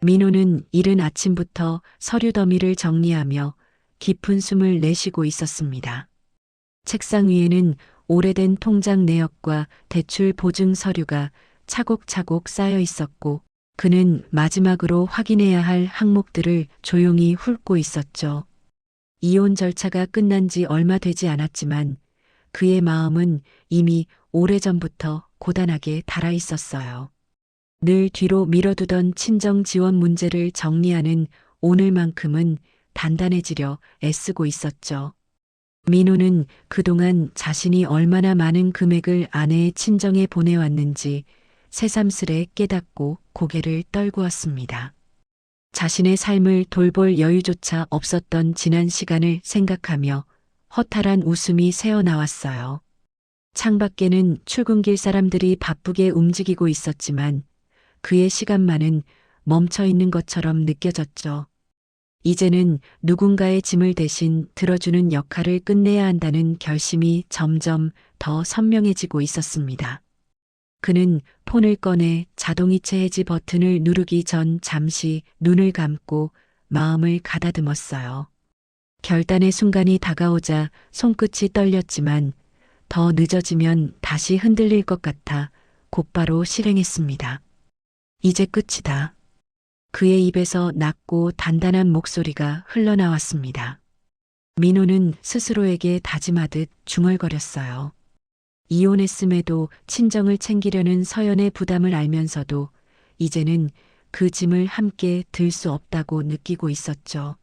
민호는 이른 아침부터 서류 더미를 정리하며 깊은 숨을 내쉬고 있었습니다. 책상 위에는 오래된 통장 내역과 대출 보증 서류가 차곡차곡 쌓여 있었고 그는 마지막으로 확인해야 할 항목들을 조용히 훑고 있었죠. 이혼 절차가 끝난 지 얼마 되지 않았지만 그의 마음은 이미 오래전부터 고단하게 달아 있었어요. 늘 뒤로 미뤄두던 친정 지원 문제를 정리하는 오늘만큼은 단단해지려 애쓰고 있었죠. 민호는 그동안 자신이 얼마나 많은 금액을 아내의 친정에 보내왔는지 새삼스레 깨닫고 고개를 떨구었습니다. 자신의 삶을 돌볼 여유조차 없었던 지난 시간을 생각하며 허탈한 웃음이 새어나왔어요. 창밖에는 출근길 사람들이 바쁘게 움직이고 있었지만 그의 시간만은 멈춰 있는 것처럼 느껴졌죠. 이제는 누군가의 짐을 대신 들어주는 역할을 끝내야 한다는 결심이 점점 더 선명해지고 있었습니다. 그는 폰을 꺼내 자동이체 해지 버튼을 누르기 전 잠시 눈을 감고 마음을 가다듬었어요. 결단의 순간이 다가오자 손끝이 떨렸지만 더 늦어지면 다시 흔들릴 것 같아 곧바로 실행했습니다. 이제 끝이다. 그의 입에서 낮고 단단한 목소리가 흘러나왔습니다. 민호는 스스로에게 다짐하듯 중얼거렸어요. 이혼했음에도 친정을 챙기려는 서연의 부담을 알면서도 이제는 그 짐을 함께 들 수 없다고 느끼고 있었죠.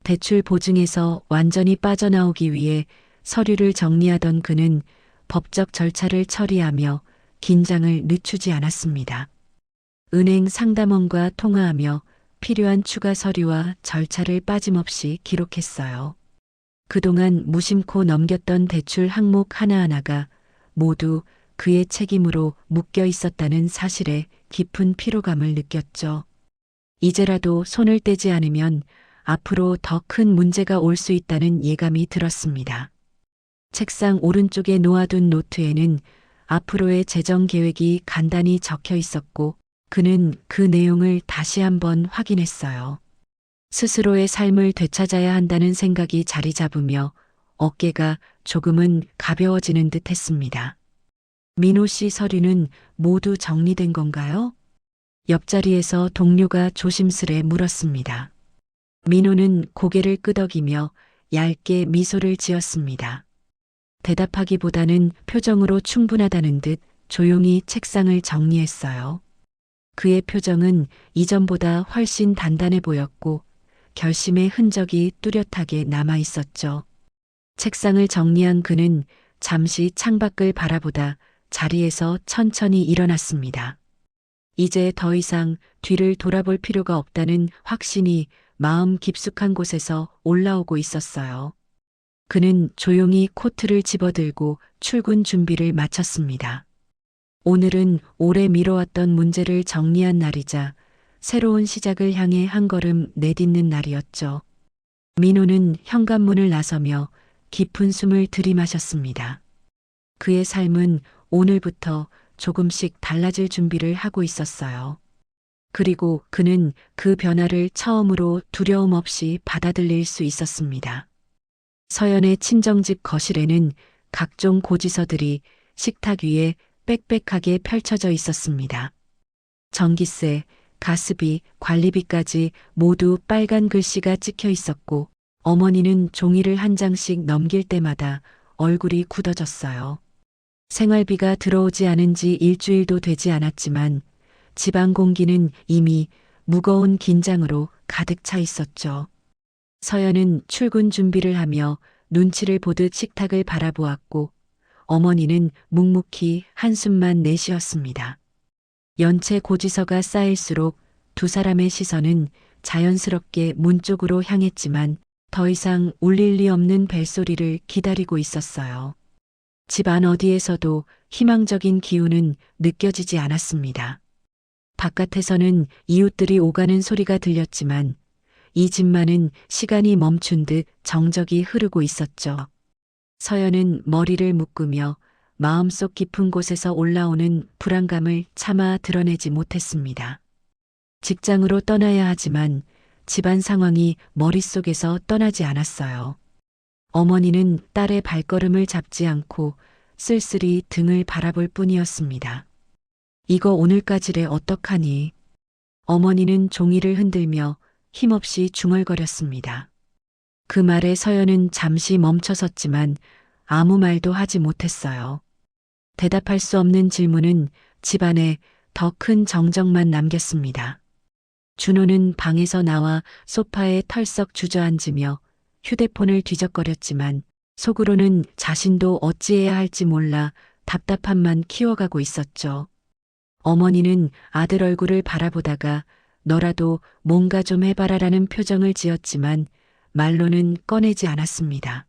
대출 보증에서 완전히 빠져나오기 위해 서류를 정리하던 그는 법적 절차를 처리하며 긴장을 늦추지 않았습니다. 은행 상담원과 통화하며 필요한 추가 서류와 절차를 빠짐없이 기록했어요. 그동안 무심코 넘겼던 대출 항목 하나하나가 모두 그의 책임으로 묶여 있었다는 사실에 깊은 피로감을 느꼈죠. 이제라도 손을 떼지 않으면 앞으로 더 큰 문제가 올 수 있다는 예감이 들었습니다. 책상 오른쪽에 놓아둔 노트에는 앞으로의 재정 계획이 간단히 적혀 있었고 그는 그 내용을 다시 한번 확인했어요. 스스로의 삶을 되찾아야 한다는 생각이 자리 잡으며 어깨가 조금은 가벼워지는 듯 했습니다. 민호 씨 서류는 모두 정리된 건가요? 옆자리에서 동료가 조심스레 물었습니다. 민호는 고개를 끄덕이며 얇게 미소를 지었습니다. 대답하기보다는 표정으로 충분하다는 듯 조용히 책상을 정리했어요. 그의 표정은 이전보다 훨씬 단단해 보였고 결심의 흔적이 뚜렷하게 남아 있었죠. 책상을 정리한 그는 잠시 창밖을 바라보다 자리에서 천천히 일어났습니다. 이제 더 이상 뒤를 돌아볼 필요가 없다는 확신이 마음 깊숙한 곳에서 올라오고 있었어요. 그는 조용히 코트를 집어들고 출근 준비를 마쳤습니다. 오늘은 오래 미뤄왔던 문제를 정리한 날이자 새로운 시작을 향해 한 걸음 내딛는 날이었죠. 민호는 현관문을 나서며 깊은 숨을 들이마셨습니다. 그의 삶은 오늘부터 조금씩 달라질 준비를 하고 있었어요. 그리고 그는 그 변화를 처음으로 두려움 없이 받아들일 수 있었습니다. 서연의 친정집 거실에는 각종 고지서들이 식탁 위에 빽빽하게 펼쳐져 있었습니다. 전기세, 가스비, 관리비까지 모두 빨간 글씨가 찍혀 있었고 어머니는 종이를 한 장씩 넘길 때마다 얼굴이 굳어졌어요. 생활비가 들어오지 않은 지 일주일도 되지 않았지만 집안 공기는 이미 무거운 긴장으로 가득 차 있었죠. 서연은 출근 준비를 하며 눈치를 보듯 식탁을 바라보았고 어머니는 묵묵히 한숨만 내쉬었습니다. 연체 고지서가 쌓일수록 두 사람의 시선은 자연스럽게 문 쪽으로 향했지만 더 이상 울릴 리 없는 벨소리를 기다리고 있었어요. 집 안 어디에서도 희망적인 기운은 느껴지지 않았습니다. 바깥에서는 이웃들이 오가는 소리가 들렸지만 이 집만은 시간이 멈춘 듯 정적이 흐르고 있었죠. 서연은 머리를 묶으며 마음속 깊은 곳에서 올라오는 불안감을 차마 드러내지 못했습니다. 직장으로 떠나야 하지만 집안 상황이 머릿속에서 떠나지 않았어요. 어머니는 딸의 발걸음을 잡지 않고 쓸쓸히 등을 바라볼 뿐이었습니다. 이거 오늘까지래 어떡하니? 어머니는 종이를 흔들며 힘없이 중얼거렸습니다. 그 말에 서연은 잠시 멈춰섰지만 아무 말도 하지 못했어요. 대답할 수 없는 질문은 집안에 더 큰 정적만 남겼습니다. 준호는 방에서 나와 소파에 털썩 주저앉으며 휴대폰을 뒤적거렸지만 속으로는 자신도 어찌해야 할지 몰라 답답함만 키워가고 있었죠. 어머니는 아들 얼굴을 바라보다가 너라도 뭔가 좀 해봐라라는 표정을 지었지만 말로는 꺼내지 않았습니다.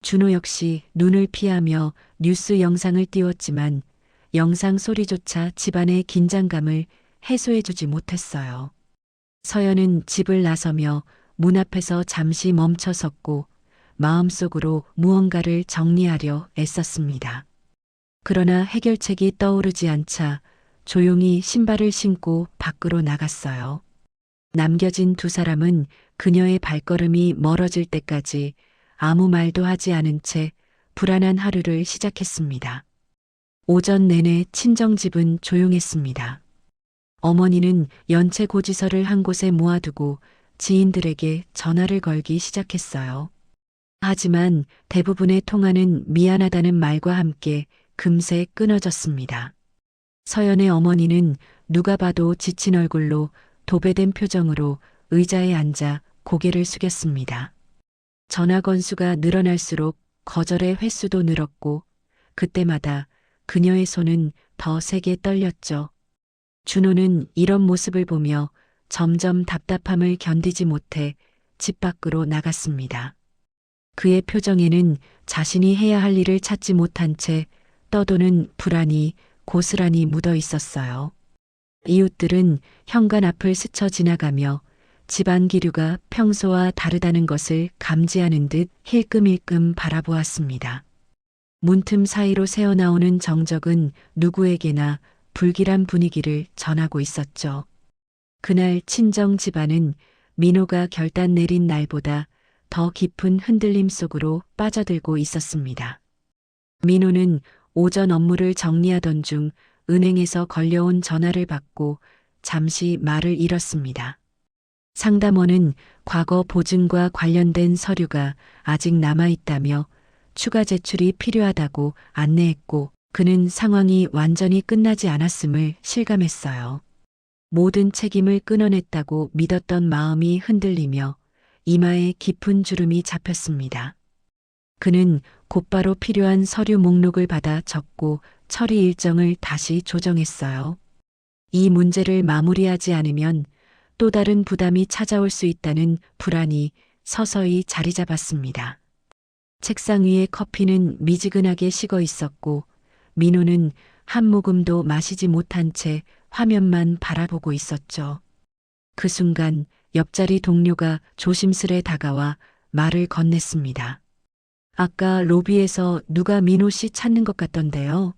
준호 역시 눈을 피하며 뉴스 영상을 띄웠지만 영상 소리조차 집안의 긴장감을 해소해주지 못했어요. 서연은 집을 나서며 문 앞에서 잠시 멈춰 섰고 마음속으로 무언가를 정리하려 애썼습니다. 그러나 해결책이 떠오르지 않자 조용히 신발을 신고 밖으로 나갔어요. 남겨진 두 사람은 그녀의 발걸음이 멀어질 때까지 아무 말도 하지 않은 채 불안한 하루를 시작했습니다. 오전 내내 친정집은 조용했습니다. 어머니는 연체 고지서를 한 곳에 모아두고 지인들에게 전화를 걸기 시작했어요. 하지만 대부분의 통화는 미안하다는 말과 함께 금세 끊어졌습니다. 서연의 어머니는 누가 봐도 지친 얼굴로 도배된 표정으로 의자에 앉아 고개를 숙였습니다. 전화 건수가 늘어날수록 거절의 횟수도 늘었고 그때마다 그녀의 손은 더 세게 떨렸죠. 준호는 이런 모습을 보며 점점 답답함을 견디지 못해 집 밖으로 나갔습니다. 그의 표정에는 자신이 해야 할 일을 찾지 못한 채 떠도는 불안이 고스란히 묻어 있었어요. 이웃들은 현관 앞을 스쳐 지나가며 집안 기류가 평소와 다르다는 것을 감지하는 듯 힐끔힐끔 바라보았습니다. 문틈 사이로 새어나오는 정적은 누구에게나 불길한 분위기를 전하고 있었죠. 그날 친정 집안은 민호가 결단 내린 날보다 더 깊은 흔들림 속으로 빠져들고 있었습니다. 민호는 오전 업무를 정리하던 중 은행에서 걸려온 전화를 받고 잠시 말을 잃었습니다. 상담원은 과거 보증과 관련된 서류가 아직 남아있다며 추가 제출이 필요하다고 안내했고 그는 상황이 완전히 끝나지 않았음을 실감했어요. 모든 책임을 끊어냈다고 믿었던 마음이 흔들리며 이마에 깊은 주름이 잡혔습니다. 그는 곧바로 필요한 서류 목록을 받아 적고 처리 일정을 다시 조정했어요. 이 문제를 마무리하지 않으면 또 다른 부담이 찾아올 수 있다는 불안이 서서히 자리 잡았습니다. 책상 위에 커피는 미지근하게 식어 있었고 민호는 한 모금도 마시지 못한 채 화면만 바라보고 있었죠. 그 순간 옆자리 동료가 조심스레 다가와 말을 건넸습니다. 아까 로비에서 누가 민호 씨 찾는 것 같던데요.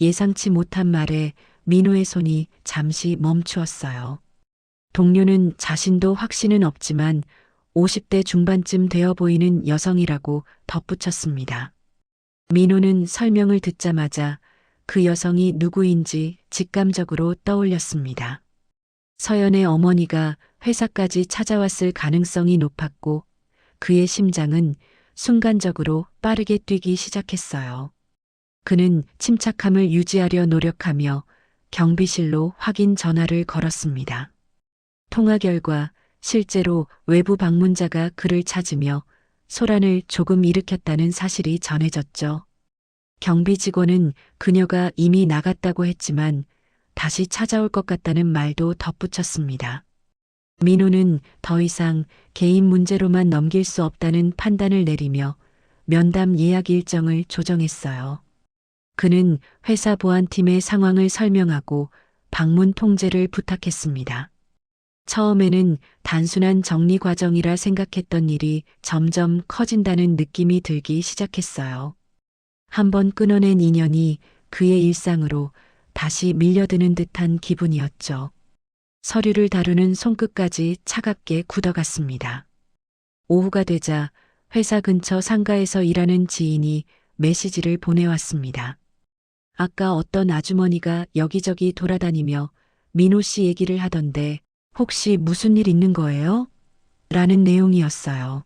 예상치 못한 말에 민호의 손이 잠시 멈추었어요. 동료는 자신도 확신은 없지만 50대 중반쯤 되어 보이는 여성이라고 덧붙였습니다. 민호는 설명을 듣자마자 그 여성이 누구인지 직감적으로 떠올렸습니다. 서연의 어머니가 회사까지 찾아왔을 가능성이 높았고 그의 심장은 순간적으로 빠르게 뛰기 시작했어요. 그는 침착함을 유지하려 노력하며 경비실로 확인 전화를 걸었습니다. 통화 결과 실제로 외부 방문자가 그를 찾으며 소란을 조금 일으켰다는 사실이 전해졌죠. 경비 직원은 그녀가 이미 나갔다고 했지만 다시 찾아올 것 같다는 말도 덧붙였습니다. 민호는 더 이상 개인 문제로만 넘길 수 없다는 판단을 내리며 면담 예약 일정을 조정했어요. 그는 회사 보안팀의 상황을 설명하고 방문 통제를 부탁했습니다. 처음에는 단순한 정리 과정이라 생각했던 일이 점점 커진다는 느낌이 들기 시작했어요. 한번 끊어낸 인연이 그의 일상으로 다시 밀려드는 듯한 기분이었죠. 서류를 다루는 손끝까지 차갑게 굳어갔습니다. 오후가 되자 회사 근처 상가에서 일하는 지인이 메시지를 보내왔습니다. 아까 어떤 아주머니가 여기저기 돌아다니며 민호 씨 얘기를 하던데 혹시 무슨 일 있는 거예요? 라는 내용이었어요.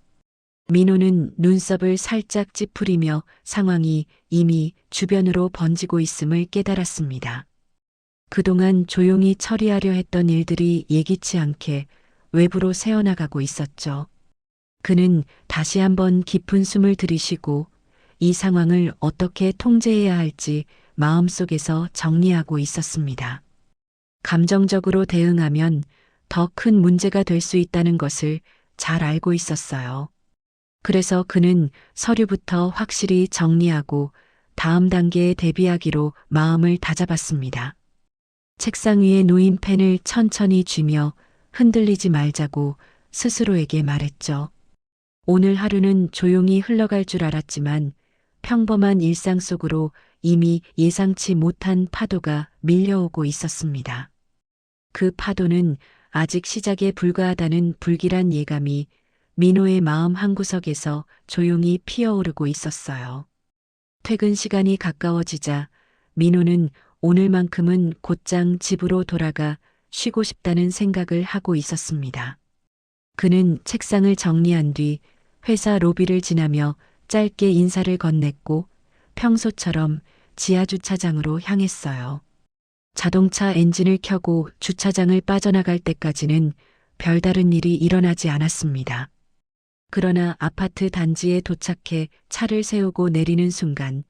민호는 눈썹을 살짝 찌푸리며 상황이 이미 주변으로 번지고 있음을 깨달았습니다. 그동안 조용히 처리하려 했던 일들이 예기치 않게 외부로 새어나가고 있었죠. 그는 다시 한번 깊은 숨을 들이쉬고 이 상황을 어떻게 통제해야 할지 마음속에서 정리하고 있었습니다. 감정적으로 대응하면 더 큰 문제가 될 수 있다는 것을 잘 알고 있었어요. 그래서 그는 서류부터 확실히 정리하고 다음 단계에 대비하기로 마음을 다잡았습니다. 책상 위에 놓인 펜을 천천히 쥐며 흔들리지 말자고 스스로에게 말했죠. 오늘 하루는 조용히 흘러갈 줄 알았지만 평범한 일상 속으로 이미 예상치 못한 파도가 밀려오고 있었습니다. 그 파도는 아직 시작에 불과하다는 불길한 예감이 민호의 마음 한구석에서 조용히 피어오르고 있었어요. 퇴근 시간이 가까워지자 민호는 오늘만큼은 곧장 집으로 돌아가 쉬고 싶다는 생각을 하고 있었습니다. 그는 책상을 정리한 뒤 회사 로비를 지나며 짧게 인사를 건넸고 평소처럼 지하주차장으로 향했어요. 자동차 엔진을 켜고 주차장을 빠져나갈 때까지는 별다른 일이 일어나지 않았습니다. 그러나 아파트 단지에 도착해 차를 세우고 내리는 순간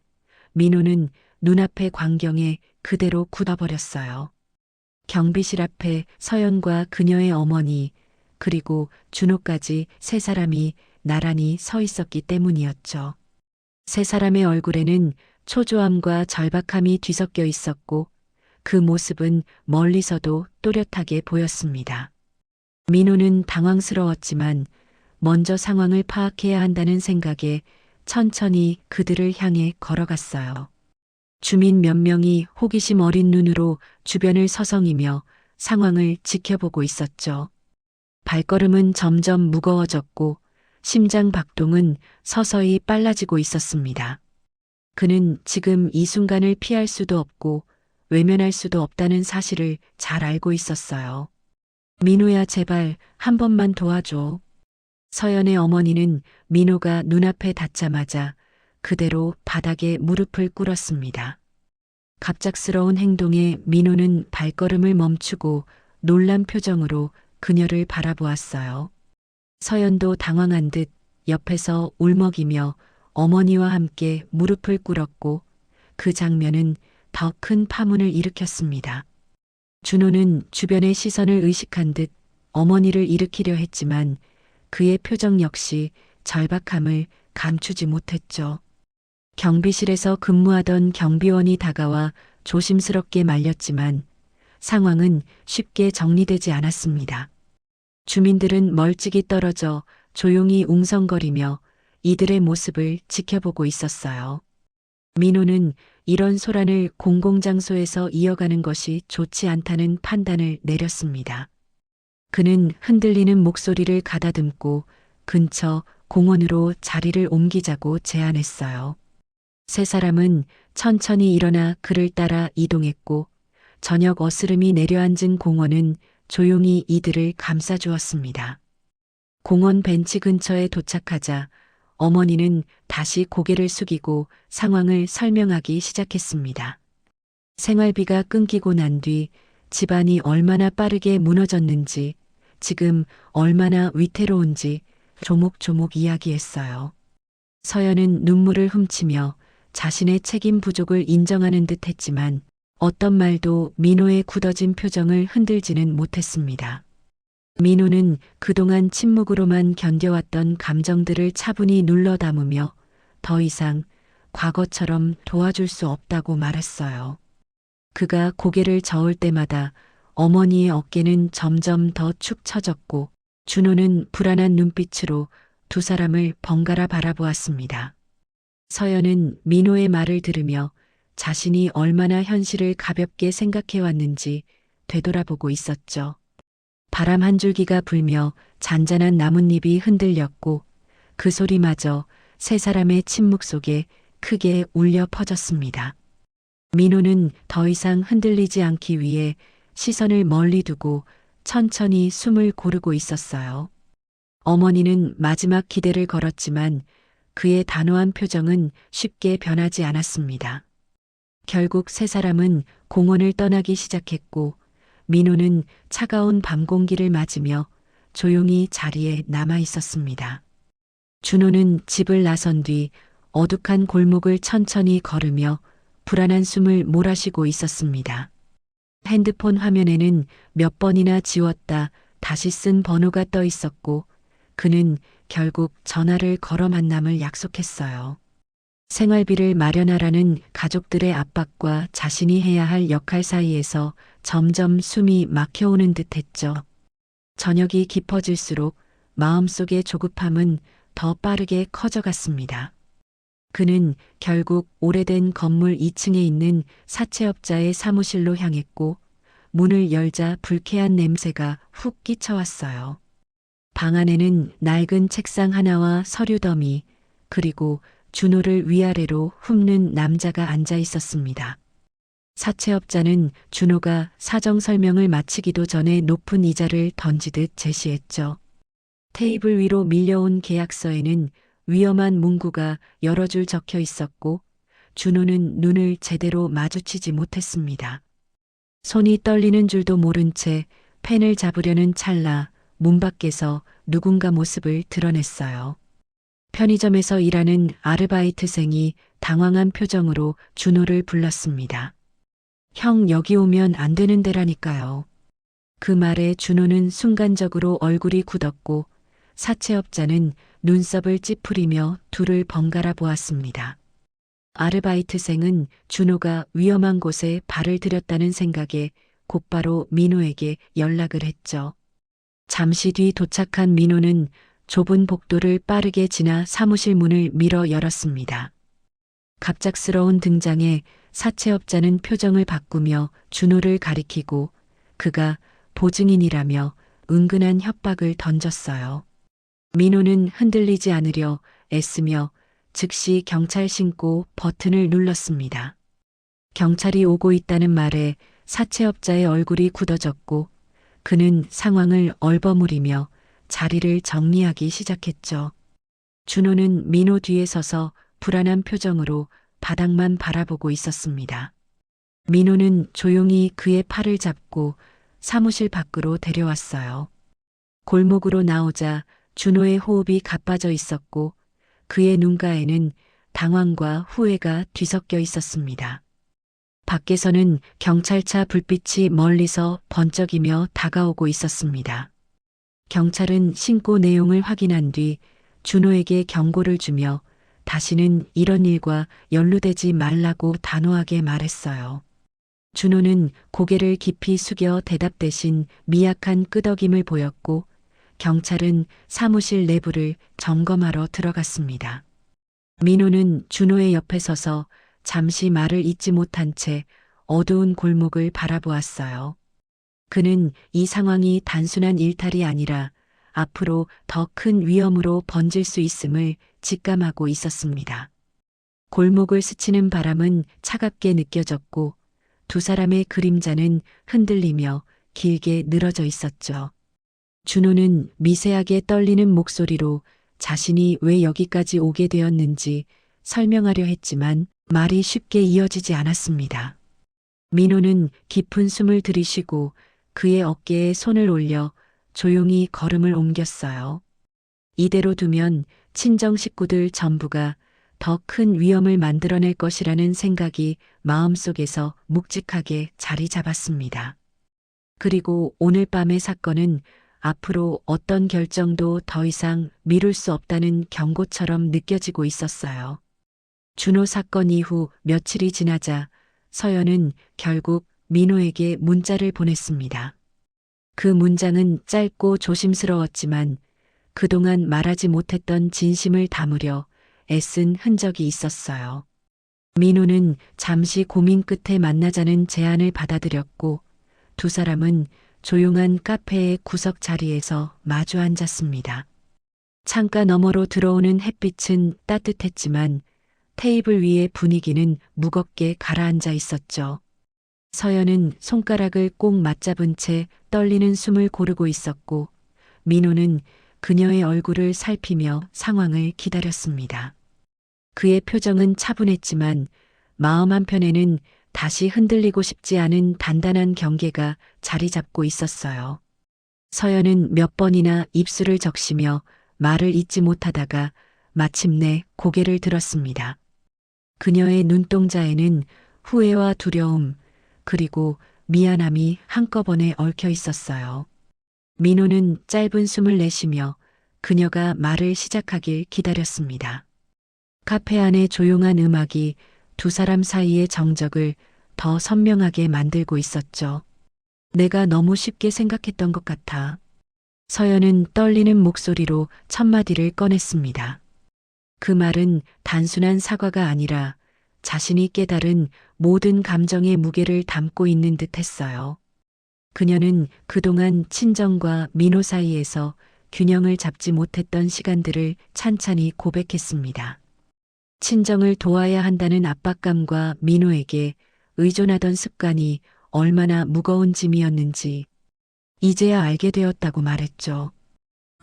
민호는 눈앞의 광경에 그대로 굳어버렸어요. 경비실 앞에 서연과 그녀의 어머니 그리고 준호까지 세 사람이 나란히 서 있었기 때문이었죠. 세 사람의 얼굴에는 초조함과 절박함이 뒤섞여 있었고 그 모습은 멀리서도 또렷하게 보였습니다. 민호는 당황스러웠지만 먼저 상황을 파악해야 한다는 생각에 천천히 그들을 향해 걸어갔어요. 주민 몇 명이 호기심 어린 눈으로 주변을 서성이며 상황을 지켜보고 있었죠. 발걸음은 점점 무거워졌고 심장 박동은 서서히 빨라지고 있었습니다. 그는 지금 이 순간을 피할 수도 없고 외면할 수도 없다는 사실을 잘 알고 있었어요. 민호야, 제발 한 번만 도와줘. 서연의 어머니는 민호가 눈앞에 닿자마자 그대로 바닥에 무릎을 꿇었습니다. 갑작스러운 행동에 민호는 발걸음을 멈추고 놀란 표정으로 그녀를 바라보았어요. 서연도 당황한 듯 옆에서 울먹이며 어머니와 함께 무릎을 꿇었고 그 장면은 더 큰 파문을 일으켰습니다. 준호는 주변의 시선을 의식한 듯 어머니를 일으키려 했지만 그의 표정 역시 절박함을 감추지 못했죠. 경비실에서 근무하던 경비원이 다가와 조심스럽게 말렸지만 상황은 쉽게 정리되지 않았습니다. 주민들은 멀찍이 떨어져 조용히 웅성거리며 이들의 모습을 지켜보고 있었어요. 민호는 이런 소란을 공공장소에서 이어가는 것이 좋지 않다는 판단을 내렸습니다. 그는 흔들리는 목소리를 가다듬고 근처 공원으로 자리를 옮기자고 제안했어요. 세 사람은 천천히 일어나 그를 따라 이동했고 저녁 어스름이 내려앉은 공원은 조용히 이들을 감싸주었습니다. 공원 벤치 근처에 도착하자 어머니는 다시 고개를 숙이고 상황을 설명하기 시작했습니다. 생활비가 끊기고 난 뒤 집안이 얼마나 빠르게 무너졌는지, 지금 얼마나 위태로운지 조목조목 이야기했어요. 서연은 눈물을 훔치며 자신의 책임 부족을 인정하는 듯 했지만 어떤 말도 민호의 굳어진 표정을 흔들지는 못했습니다. 민호는 그동안 침묵으로만 견뎌왔던 감정들을 차분히 눌러 담으며 더 이상 과거처럼 도와줄 수 없다고 말했어요. 그가 고개를 저을 때마다 어머니의 어깨는 점점 더 축 처졌고 준호는 불안한 눈빛으로 두 사람을 번갈아 바라보았습니다. 서연은 민호의 말을 들으며 자신이 얼마나 현실을 가볍게 생각해왔는지 되돌아보고 있었죠. 바람 한 줄기가 불며 잔잔한 나뭇잎이 흔들렸고 그 소리마저 세 사람의 침묵 속에 크게 울려 퍼졌습니다. 민호는 더 이상 흔들리지 않기 위해 시선을 멀리 두고 천천히 숨을 고르고 있었어요. 어머니는 마지막 기대를 걸었지만 그의 단호한 표정은 쉽게 변하지 않았습니다. 결국 세 사람은 공원을 떠나기 시작했고 민호는 차가운 밤 공기를 맞으며 조용히 자리에 남아 있었습니다. 준호는 집을 나선 뒤 어둑한 골목을 천천히 걸으며 불안한 숨을 몰아쉬고 있었습니다. 핸드폰 화면에는 몇 번이나 지웠다 다시 쓴 번호가 떠 있었고 그는 결국 전화를 걸어 만남을 약속했어요. 생활비를 마련하라는 가족들의 압박과 자신이 해야 할 역할 사이에서 점점 숨이 막혀오는 듯 했죠. 저녁이 깊어질수록 마음속의 조급함은 더 빠르게 커져갔습니다. 그는 결국 오래된 건물 2층에 있는 사채업자의 사무실로 향했고 문을 열자 불쾌한 냄새가 훅 끼쳐왔어요. 방 안에는 낡은 책상 하나와 서류 더미 그리고 준호를 위아래로 훑는 남자가 앉아 있었습니다. 사채업자는 준호가 사정 설명을 마치기도 전에 높은 이자를 던지듯 제시했죠. 테이블 위로 밀려온 계약서에는 위험한 문구가 여러 줄 적혀 있었고 준호는 눈을 제대로 마주치지 못했습니다. 손이 떨리는 줄도 모른 채 펜을 잡으려는 찰나 문 밖에서 누군가 모습을 드러냈어요. 편의점에서 일하는 아르바이트생이 당황한 표정으로 준호를 불렀습니다. 형, 여기 오면 안 되는 데라니까요. 그 말에 준호는 순간적으로 얼굴이 굳었고 사채업자는 눈썹을 찌푸리며 둘을 번갈아 보았습니다. 아르바이트생은 준호가 위험한 곳에 발을 들였다는 생각에 곧바로 민호에게 연락을 했죠. 잠시 뒤 도착한 민호는 좁은 복도를 빠르게 지나 사무실 문을 밀어 열었습니다. 갑작스러운 등장에 사채업자는 표정을 바꾸며 준호를 가리키고 그가 보증인이라며 은근한 협박을 던졌어요. 민호는 흔들리지 않으려 애쓰며 즉시 경찰 신고 버튼을 눌렀습니다. 경찰이 오고 있다는 말에 사채업자의 얼굴이 굳어졌고 그는 상황을 얼버무리며 자리를 정리하기 시작했죠. 준호는 민호 뒤에 서서 불안한 표정으로 바닥만 바라보고 있었습니다. 민호는 조용히 그의 팔을 잡고 사무실 밖으로 데려왔어요. 골목으로 나오자 준호의 호흡이 가빠져 있었고 그의 눈가에는 당황과 후회가 뒤섞여 있었습니다. 밖에서는 경찰차 불빛이 멀리서 번쩍이며 다가오고 있었습니다. 경찰은 신고 내용을 확인한 뒤 준호에게 경고를 주며 다시는 이런 일과 연루되지 말라고 단호하게 말했어요. 준호는 고개를 깊이 숙여 대답 대신 미약한 끄덕임을 보였고 경찰은 사무실 내부를 점검하러 들어갔습니다. 민호는 준호의 옆에 서서 잠시 말을 잇지 못한 채 어두운 골목을 바라보았어요. 그는 이 상황이 단순한 일탈이 아니라 앞으로 더 큰 위험으로 번질 수 있음을 직감하고 있었습니다. 골목을 스치는 바람은 차갑게 느껴졌고 두 사람의 그림자는 흔들리며 길게 늘어져 있었죠. 준호는 미세하게 떨리는 목소리로 자신이 왜 여기까지 오게 되었는지 설명하려 했지만 말이 쉽게 이어지지 않았습니다. 민호는 깊은 숨을 들이쉬고 그의 어깨에 손을 올려 조용히 걸음을 옮겼어요. 이대로 두면 친정 식구들 전부가 더 큰 위험을 만들어낼 것이라는 생각이 마음속에서 묵직하게 자리 잡았습니다. 그리고 오늘 밤의 사건은 앞으로 어떤 결정도 더 이상 미룰 수 없다는 경고처럼 느껴지고 있었어요. 준호 사건 이후 며칠이 지나자 서연은 결국 민호에게 문자를 보냈습니다. 그 문장은 짧고 조심스러웠지만 그동안 말하지 못했던 진심을 담으려 애쓴 흔적이 있었어요. 민호는 잠시 고민 끝에 만나자는 제안을 받아들였고 두 사람은 조용한 카페의 구석 자리에서 마주 앉았습니다. 창가 너머로 들어오는 햇빛은 따뜻했지만 테이블 위의 분위기는 무겁게 가라앉아 있었죠. 서연은 손가락을 꼭 맞잡은 채 떨리는 숨을 고르고 있었고 민호는 그녀의 얼굴을 살피며 상황을 기다렸습니다. 그의 표정은 차분했지만 마음 한편에는 다시 흔들리고 싶지 않은 단단한 경계가 자리 잡고 있었어요. 서연은 몇 번이나 입술을 적시며 말을 잇지 못하다가 마침내 고개를 들었습니다. 그녀의 눈동자에는 후회와 두려움, 그리고 미안함이 한꺼번에 얽혀 있었어요. 민호는 짧은 숨을 내쉬며 그녀가 말을 시작하길 기다렸습니다. 카페 안의 조용한 음악이 두 사람 사이의 정적을 더 선명하게 만들고 있었죠. 내가 너무 쉽게 생각했던 것 같아. 서연은 떨리는 목소리로 첫 마디를 꺼냈습니다. 그 말은 단순한 사과가 아니라 자신이 깨달은 모든 감정의 무게를 담고 있는 듯 했어요. 그녀는 그동안 친정과 민호 사이에서 균형을 잡지 못했던 시간들을 찬찬히 고백했습니다. 친정을 도와야 한다는 압박감과 민호에게 의존하던 습관이 얼마나 무거운 짐이었는지 이제야 알게 되었다고 말했죠.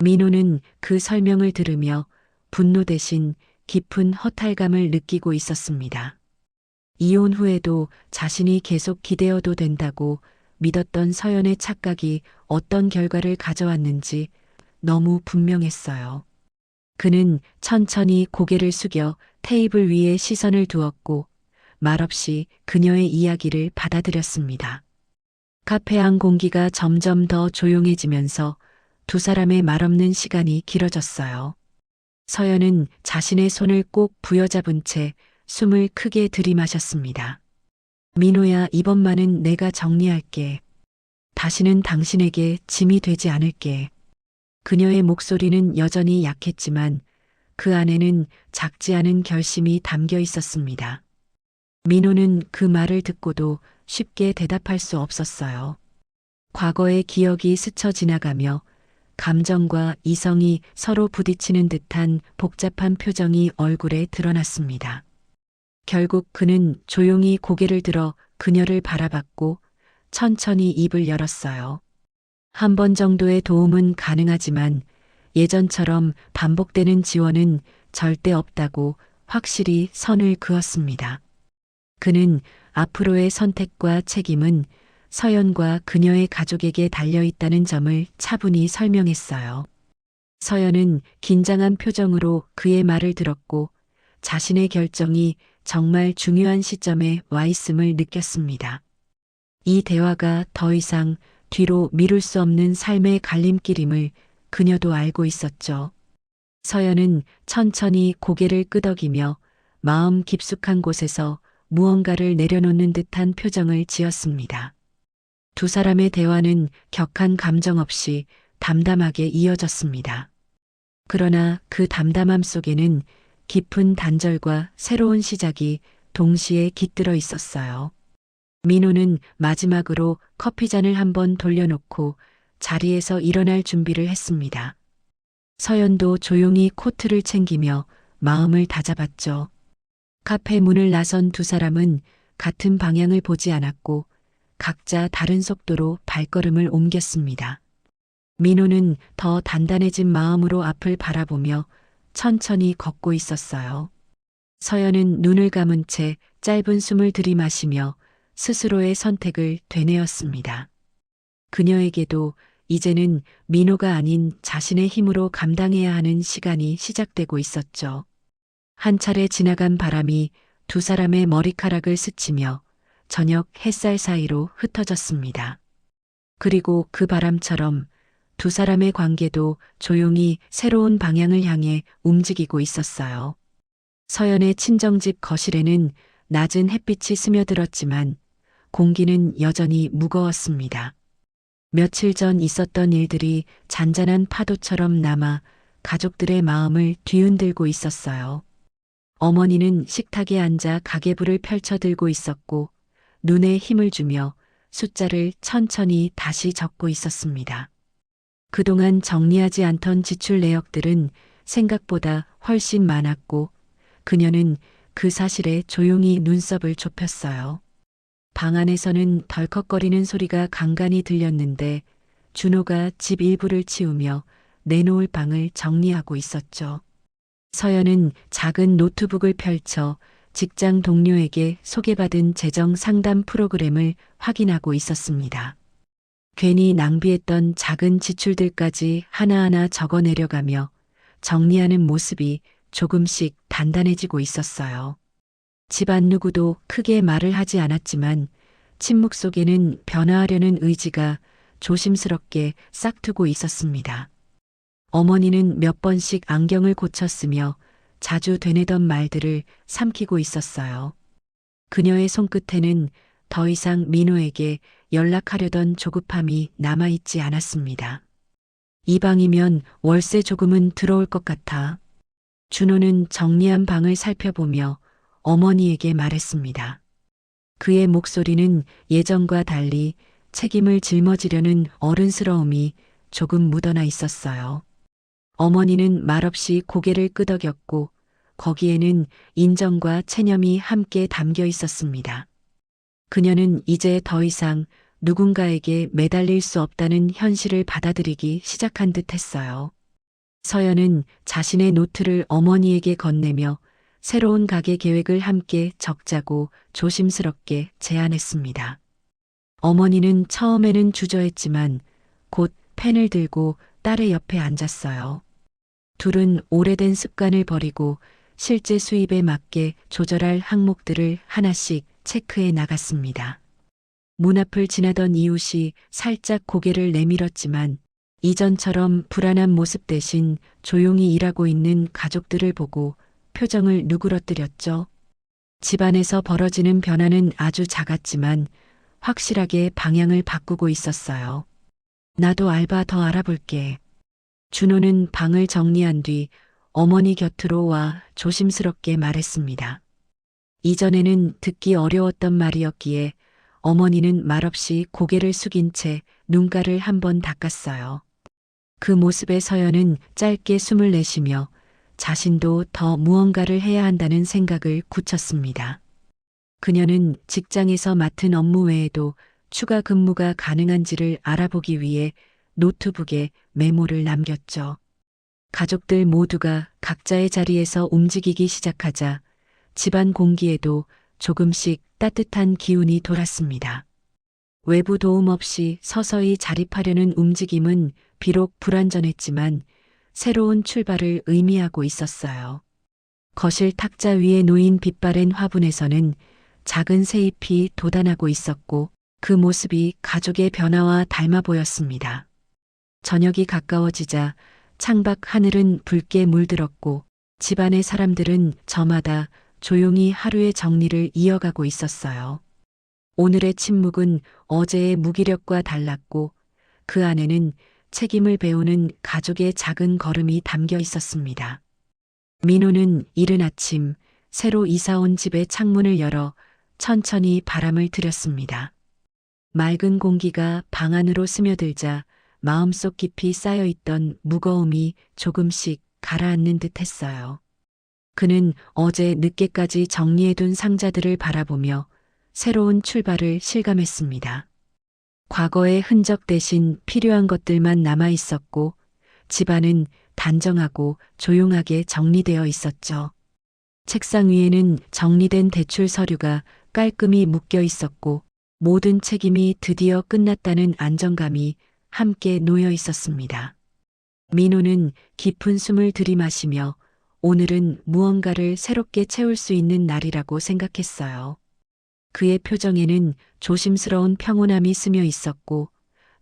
민호는 그 설명을 들으며 분노 대신 깊은 허탈감을 느끼고 있었습니다. 이혼 후에도 자신이 계속 기대어도 된다고 믿었던 서연의 착각이 어떤 결과를 가져왔는지 너무 분명했어요. 그는 천천히 고개를 숙여 테이블 위에 시선을 두었고 말없이 그녀의 이야기를 받아들였습니다. 카페 안 공기가 점점 더 조용해지면서 두 사람의 말없는 시간이 길어졌어요. 서연은 자신의 손을 꼭 부여잡은 채 숨을 크게 들이마셨습니다. 민호야, 이번만은 내가 정리할게. 다시는 당신에게 짐이 되지 않을게. 그녀의 목소리는 여전히 약했지만 그 안에는 작지 않은 결심이 담겨 있었습니다. 민호는 그 말을 듣고도 쉽게 대답할 수 없었어요. 과거의 기억이 스쳐 지나가며 감정과 이성이 서로 부딪히는 듯한 복잡한 표정이 얼굴에 드러났습니다. 결국 그는 조용히 고개를 들어 그녀를 바라봤고 천천히 입을 열었어요. 한 번 정도의 도움은 가능하지만 예전처럼 반복되는 지원은 절대 없다고 확실히 선을 그었습니다. 그는 앞으로의 선택과 책임은 서연과 그녀의 가족에게 달려있다는 점을 차분히 설명했어요. 서연은 긴장한 표정으로 그의 말을 들었고 자신의 결정이 정말 중요한 시점에 와 있음을 느꼈습니다. 이 대화가 더 이상 뒤로 미룰 수 없는 삶의 갈림길임을 그녀도 알고 있었죠. 서연은 천천히 고개를 끄덕이며 마음 깊숙한 곳에서 무언가를 내려놓는 듯한 표정을 지었습니다. 두 사람의 대화는 격한 감정 없이 담담하게 이어졌습니다. 그러나 그 담담함 속에는 깊은 단절과 새로운 시작이 동시에 깃들어 있었어요. 민호는 마지막으로 커피잔을 한번 돌려놓고 자리에서 일어날 준비를 했습니다. 서연도 조용히 코트를 챙기며 마음을 다잡았죠. 카페 문을 나선 두 사람은 같은 방향을 보지 않았고 각자 다른 속도로 발걸음을 옮겼습니다. 민호는 더 단단해진 마음으로 앞을 바라보며 천천히 걷고 있었어요. 서연은 눈을 감은 채 짧은 숨을 들이마시며 스스로의 선택을 되뇌었습니다. 그녀에게도 이제는 민호가 아닌 자신의 힘으로 감당해야 하는 시간이 시작되고 있었죠. 한 차례 지나간 바람이 두 사람의 머리카락을 스치며 저녁 햇살 사이로 흩어졌습니다. 그리고 그 바람처럼 두 사람의 관계도 조용히 새로운 방향을 향해 움직이고 있었어요. 서연의 친정집 거실에는 낮은 햇빛이 스며들었지만 공기는 여전히 무거웠습니다. 며칠 전 있었던 일들이 잔잔한 파도처럼 남아 가족들의 마음을 뒤흔들고 있었어요. 어머니는 식탁에 앉아 가계부를 펼쳐들고 있었고 눈에 힘을 주며 숫자를 천천히 다시 적고 있었습니다. 그동안 정리하지 않던 지출 내역들은 생각보다 훨씬 많았고 그녀는 그 사실에 조용히 눈썹을 좁혔어요. 방 안에서는 덜컥거리는 소리가 간간히 들렸는데 준호가 집 일부를 치우며 내놓을 방을 정리하고 있었죠. 서연은 작은 노트북을 펼쳐 직장 동료에게 소개받은 재정 상담 프로그램을 확인하고 있었습니다. 괜히 낭비했던 작은 지출들까지 하나하나 적어 내려가며 정리하는 모습이 조금씩 단단해지고 있었어요. 집안 누구도 크게 말을 하지 않았지만 침묵 속에는 변화하려는 의지가 조심스럽게 싹트고 있었습니다. 어머니는 몇 번씩 안경을 고쳤으며 자주 되뇌던 말들을 삼키고 있었어요. 그녀의 손끝에는 더 이상 민호에게 연락하려던 조급함이 남아있지 않았습니다. 이 방이면 월세 조금은 들어올 것 같아. 준호는 정리한 방을 살펴보며 어머니에게 말했습니다. 그의 목소리는 예전과 달리 책임을 짊어지려는 어른스러움이 조금 묻어나 있었어요. 어머니는 말없이 고개를 끄덕였고 거기에는 인정과 체념이 함께 담겨 있었습니다. 그녀는 이제 더 이상 누군가에게 매달릴 수 없다는 현실을 받아들이기 시작한 듯 했어요. 서연은 자신의 노트를 어머니에게 건네며 새로운 가게 계획을 함께 적자고 조심스럽게 제안했습니다. 어머니는 처음에는 주저했지만 곧 펜을 들고 딸의 옆에 앉았어요. 둘은 오래된 습관을 버리고 실제 수입에 맞게 조절할 항목들을 하나씩 체크해 나갔습니다. 문 앞을 지나던 이웃이 살짝 고개를 내밀었지만 이전처럼 불안한 모습 대신 조용히 일하고 있는 가족들을 보고 표정을 누그러뜨렸죠. 집안에서 벌어지는 변화는 아주 작았지만 확실하게 방향을 바꾸고 있었어요. 나도 알바 더 알아볼게. 준호는 방을 정리한 뒤 어머니 곁으로 와 조심스럽게 말했습니다. 이전에는 듣기 어려웠던 말이었기에 어머니는 말없이 고개를 숙인 채 눈가를 한번 닦았어요. 그 모습에 서연은 짧게 숨을 내쉬며 자신도 더 무언가를 해야 한다는 생각을 굳혔습니다. 그녀는 직장에서 맡은 업무 외에도 추가 근무가 가능한지를 알아보기 위해 노트북에 메모를 남겼죠. 가족들 모두가 각자의 자리에서 움직이기 시작하자 집안 공기에도 조금씩 따뜻한 기운이 돌았습니다. 외부 도움 없이 서서히 자립하려는 움직임은 비록 불완전했지만 새로운 출발을 의미하고 있었어요. 거실 탁자 위에 놓인 빛바랜 화분에서는 작은 새잎이 돋아나고 있었고 그 모습이 가족의 변화와 닮아 보였습니다. 저녁이 가까워지자 창밖 하늘은 붉게 물들었고 집안의 사람들은 저마다 조용히 하루의 정리를 이어가고 있었어요. 오늘의 침묵은 어제의 무기력과 달랐고 그 안에는 책임을 배우는 가족의 작은 걸음이 담겨 있었습니다. 민호는 이른 아침 새로 이사온 집의 창문을 열어 천천히 바람을 들였습니다. 맑은 공기가 방 안으로 스며들자 마음속 깊이 쌓여있던 무거움이 조금씩 가라앉는 듯 했어요. 그는 어제 늦게까지 정리해둔 상자들을 바라보며 새로운 출발을 실감했습니다. 과거의 흔적 대신 필요한 것들만 남아 있었고 집안은 단정하고 조용하게 정리되어 있었죠. 책상 위에는 정리된 대출 서류가 깔끔히 묶여 있었고 모든 책임이 드디어 끝났다는 안정감이 함께 놓여 있었습니다. 민호는 깊은 숨을 들이마시며 오늘은 무언가를 새롭게 채울 수 있는 날이라고 생각했어요. 그의 표정에는 조심스러운 평온함이 스며 있었고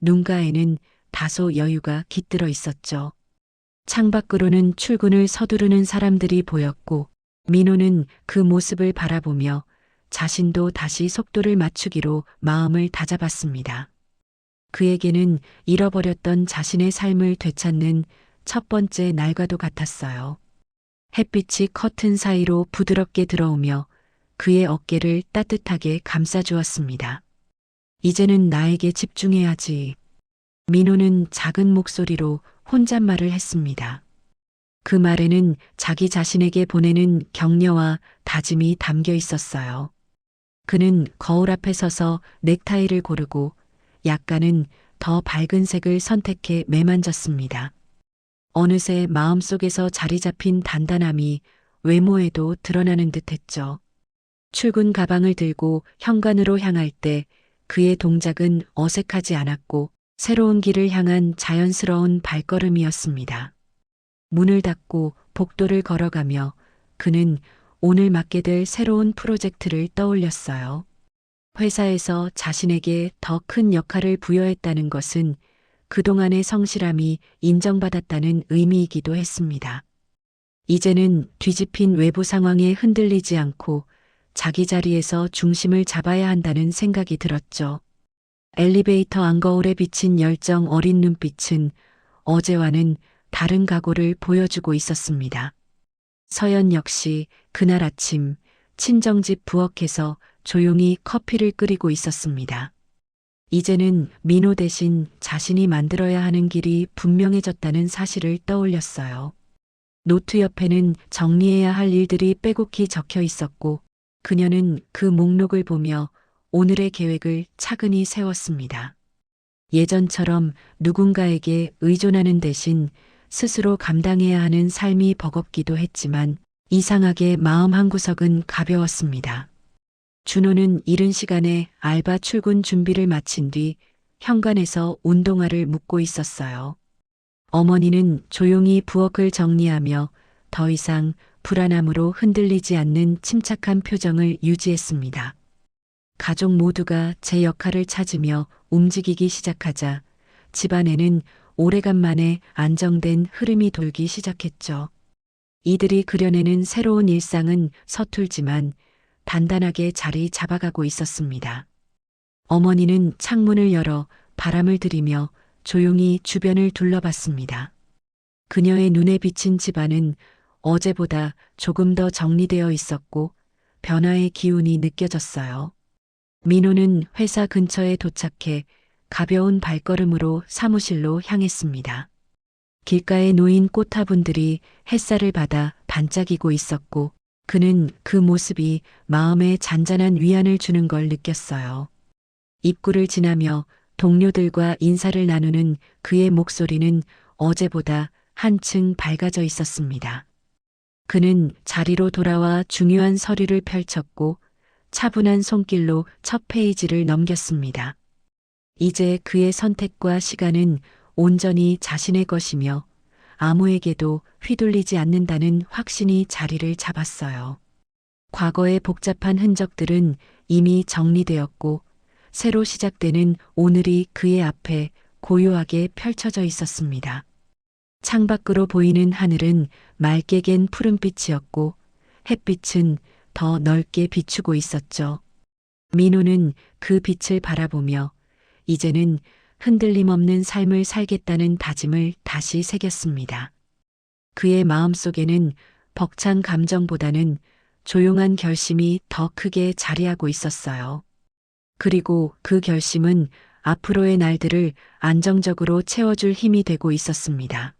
눈가에는 다소 여유가 깃들어 있었죠. 창밖으로는 출근을 서두르는 사람들이 보였고 민호는 그 모습을 바라보며 자신도 다시 속도를 맞추기로 마음을 다잡았습니다. 그에게는 잃어버렸던 자신의 삶을 되찾는 첫 번째 날과도 같았어요. 햇빛이 커튼 사이로 부드럽게 들어오며 그의 어깨를 따뜻하게 감싸주었습니다. 이제는 나에게 집중해야지. 민호는 작은 목소리로 혼잣말을 했습니다. 그 말에는 자기 자신에게 보내는 격려와 다짐이 담겨 있었어요. 그는 거울 앞에 서서 넥타이를 고르고 약간은 더 밝은 색을 선택해 매만졌습니다. 어느새 마음속에서 자리 잡힌 단단함이 외모에도 드러나는 듯 했죠. 출근 가방을 들고 현관으로 향할 때 그의 동작은 어색하지 않았고 새로운 길을 향한 자연스러운 발걸음이었습니다. 문을 닫고 복도를 걸어가며 그는 오늘 맡게 될 새로운 프로젝트를 떠올렸어요. 회사에서 자신에게 더 큰 역할을 부여했다는 것은 그동안의 성실함이 인정받았다는 의미이기도 했습니다. 이제는 뒤집힌 외부 상황에 흔들리지 않고 자기 자리에서 중심을 잡아야 한다는 생각이 들었죠. 엘리베이터 안거울에 비친 열정 어린 눈빛은 어제와는 다른 각오를 보여주고 있었습니다. 서연 역시 그날 아침 친정집 부엌에서 조용히 커피를 끓이고 있었습니다. 이제는 민호 대신 자신이 만들어야 하는 길이 분명해졌다는 사실을 떠올렸어요. 노트 옆에는 정리해야 할 일들이 빼곡히 적혀 있었고 그녀는 그 목록을 보며 오늘의 계획을 차근히 세웠습니다. 예전처럼 누군가에게 의존하는 대신 스스로 감당해야 하는 삶이 버겁기도 했지만 이상하게 마음 한구석은 가벼웠습니다. 준호는 이른 시간에 알바 출근 준비를 마친 뒤 현관에서 운동화를 묶고 있었어요. 어머니는 조용히 부엌을 정리하며 더 이상 불안함으로 흔들리지 않는 침착한 표정을 유지했습니다. 가족 모두가 제 역할을 찾으며 움직이기 시작하자 집안에는 오래간만에 안정된 흐름이 돌기 시작했죠. 이들이 그려내는 새로운 일상은 서툴지만 단단하게 자리 잡아가고 있었습니다. 어머니는 창문을 열어 바람을 들이며 조용히 주변을 둘러봤습니다. 그녀의 눈에 비친 집안은 어제보다 조금 더 정리되어 있었고 변화의 기운이 느껴졌어요. 민호는 회사 근처에 도착해 가벼운 발걸음으로 사무실로 향했습니다. 길가에 놓인 꽃화분들이 햇살을 받아 반짝이고 있었고 그는 그 모습이 마음에 잔잔한 위안을 주는 걸 느꼈어요. 입구를 지나며 동료들과 인사를 나누는 그의 목소리는 어제보다 한층 밝아져 있었습니다. 그는 자리로 돌아와 중요한 서류를 펼쳤고 차분한 손길로 첫 페이지를 넘겼습니다. 이제 그의 선택과 시간은 온전히 자신의 것이며 아무에게도 휘둘리지 않는다는 확신이 자리를 잡았어요. 과거의 복잡한 흔적들은 이미 정리되었고 새로 시작되는 오늘이 그의 앞에 고요하게 펼쳐져 있었습니다. 창밖으로 보이는 하늘은 맑게 갠 푸른빛이었고 햇빛은 더 넓게 비추고 있었죠. 민호는 그 빛을 바라보며 이제는 흔들림 없는 삶을 살겠다는 다짐을 다시 새겼습니다. 그의 마음속에는 벅찬 감정보다는 조용한 결심이 더 크게 자리하고 있었어요. 그리고 그 결심은 앞으로의 날들을 안정적으로 채워줄 힘이 되고 있었습니다.